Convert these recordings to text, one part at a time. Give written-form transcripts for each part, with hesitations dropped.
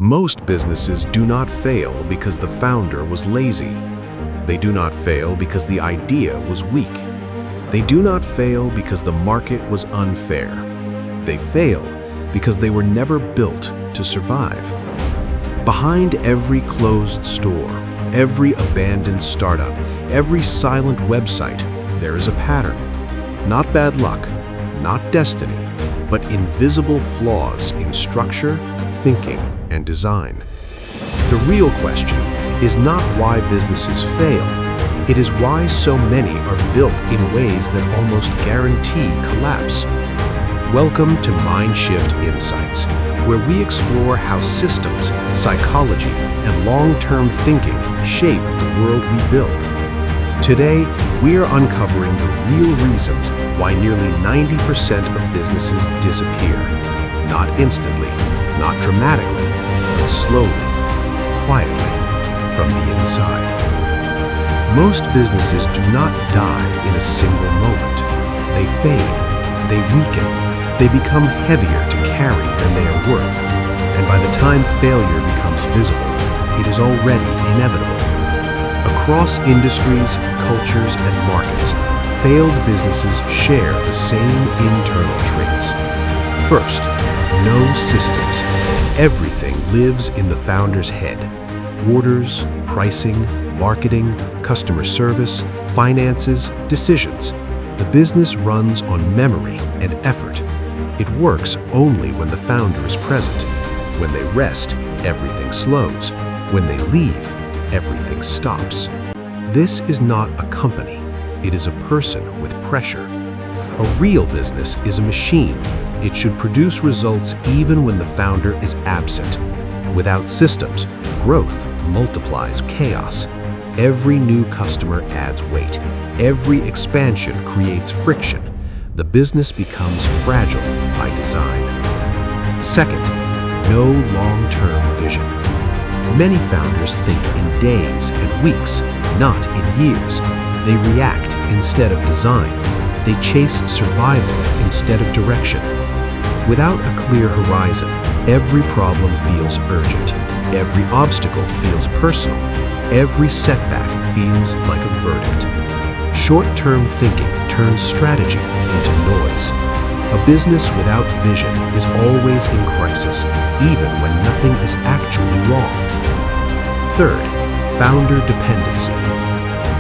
Most businesses do not fail because the founder was lazy. They do not fail because the idea was weak. They do not fail because the market was unfair. They fail because they were never built to survive. Behind every closed store, every abandoned startup, every silent website, there is a pattern. Not bad luck, not destiny, but invisible flaws in structure, thinking, and design. The real question is not why businesses fail. It is why so many are built in ways that almost guarantee collapse. Welcome to MindShift Insights, where we explore how systems, psychology, and long-term thinking shape the world we build. Today, we are uncovering the real reasons why nearly 90% of businesses disappear. Not instantly, not dramatically, but slowly, quietly, from the inside. Most businesses do not die in a single moment. They fade, they weaken, they become heavier to carry than they are worth. And by the time failure becomes visible, it is already inevitable. Across industries, cultures, and markets, failed businesses share the same internal traits. First, no systems. Everything lives in the founder's head. Orders, pricing, marketing, customer service, finances, decisions. The business runs on memory and effort. It works only when the founder is present. When they rest, everything slows. When they leave, everything stops. This is not a company. It is a person with pressure. A real business is a machine. It should produce results even when the founder is absent. Without systems, growth multiplies chaos. Every new customer adds weight. Every expansion creates friction. The business becomes fragile by design. Second, no long-term vision. Many founders think in days and weeks, not in years. They react instead of design. They chase survival instead of direction. Without a clear horizon, every problem feels urgent. Every obstacle feels personal. Every setback feels like a verdict. Short-term thinking turns strategy into noise. A business without vision is always in crisis, even when nothing is actually wrong. Third, founder dependency.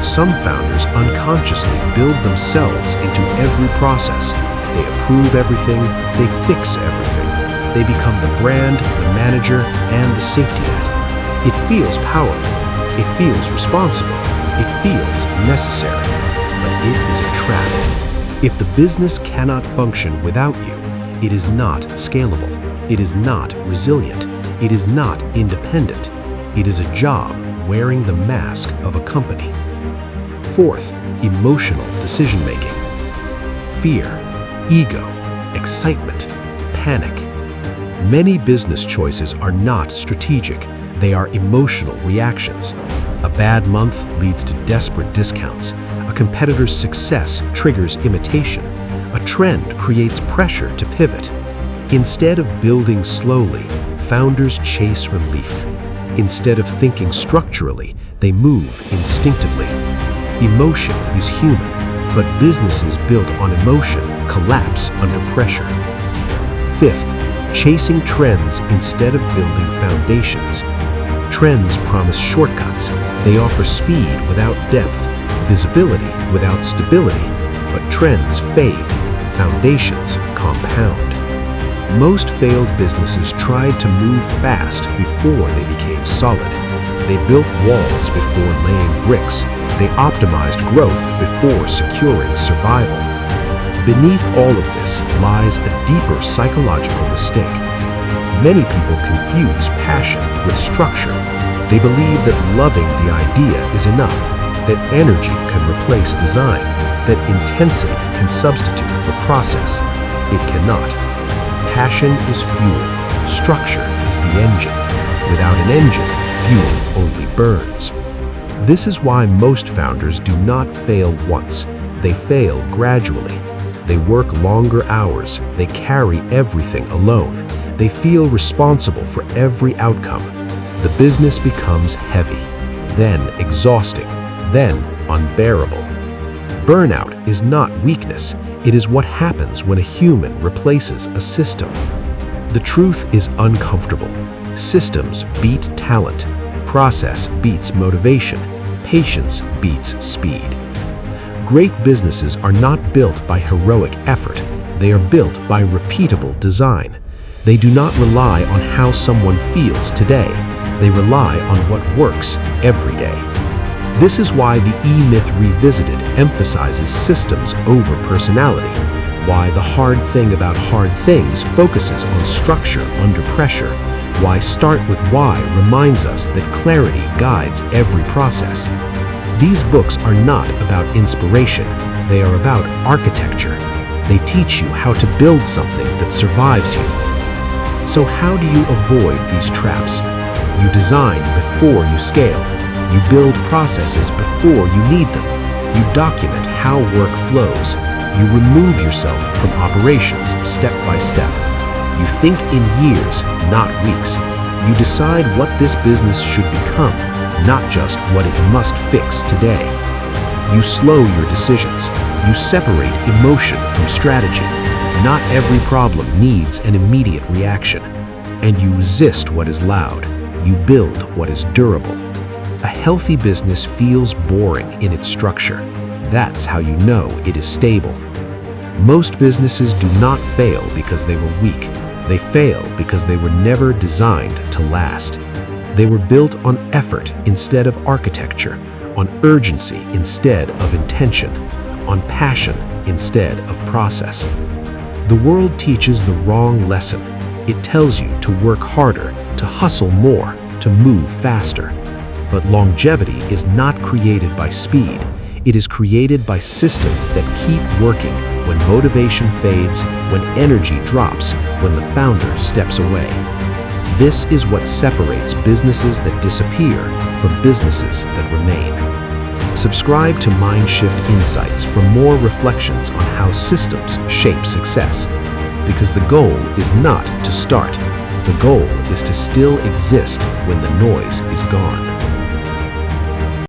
Some founders unconsciously build themselves into every process. They approve everything, they fix everything. They become the brand, the manager, and the safety net. It feels powerful, it feels responsible, it feels necessary, but it is a trap. If the business cannot function without you, it is not scalable, it is not resilient, it is not independent. It is a job wearing the mask of a company. Fourth, emotional decision-making. Fear, ego, excitement, panic. Many business choices are not strategic. They are emotional reactions. A bad month leads to desperate discounts. A competitor's success triggers imitation. A trend creates pressure to pivot. Instead of building slowly, founders chase relief. Instead of thinking structurally, they move instinctively. Emotion is human, but businesses built on emotion collapse under pressure. Fifth, chasing trends instead of building foundations. Trends promise shortcuts. They offer speed without depth, visibility without stability. But trends fade, foundations compound. Most failed businesses tried to move fast before they became solid. They built walls before laying bricks. They optimized growth before securing survival. Beneath all of this lies a deeper psychological mistake. Many people confuse passion with structure. They believe that loving the idea is enough, that energy can replace design, that intensity can substitute for process. It cannot. Passion is fuel. Structure is the engine. Without an engine, fuel only burns. This is why most founders do not fail once. They fail gradually. They work longer hours. They carry everything alone. They feel responsible for every outcome. The business becomes heavy, then exhausting, then unbearable. Burnout is not weakness, it is what happens when a human replaces a system. The truth is uncomfortable. Systems beat talent, process beats motivation, patience beats speed. Great businesses are not built by heroic effort, they are built by repeatable design. They do not rely on how someone feels today, they rely on what works every day. This is why the E-Myth Revisited emphasizes systems over personality, why The Hard Thing About Hard Things focuses on structure under pressure, why Start With Why reminds us that clarity guides every process. These books are not about inspiration, they are about architecture. They teach you how to build something that survives you. So how do you avoid these traps? You design before you scale. You build processes before you need them. You document how work flows. You remove yourself from operations step by step. You think in years, not weeks. You decide what this business should become, not just what it must fix today. You slow your decisions. You separate emotion from strategy. Not every problem needs an immediate reaction. And you resist what is loud. You build what is durable. A healthy business feels boring in its structure. That's how you know it is stable. Most businesses do not fail because they were weak. They fail because they were never designed to last. They were built on effort instead of architecture, on urgency instead of intention, on passion instead of process. The world teaches the wrong lesson. It tells you to work harder, to hustle more, to move faster. But longevity is not created by speed. It is created by systems that keep working when motivation fades, when energy drops, when the founder steps away. This is what separates businesses that disappear from businesses that remain. Subscribe to MindShift Insights for more reflections on how systems shape success. Because the goal is not to start. The goal is to still exist when the noise is gone.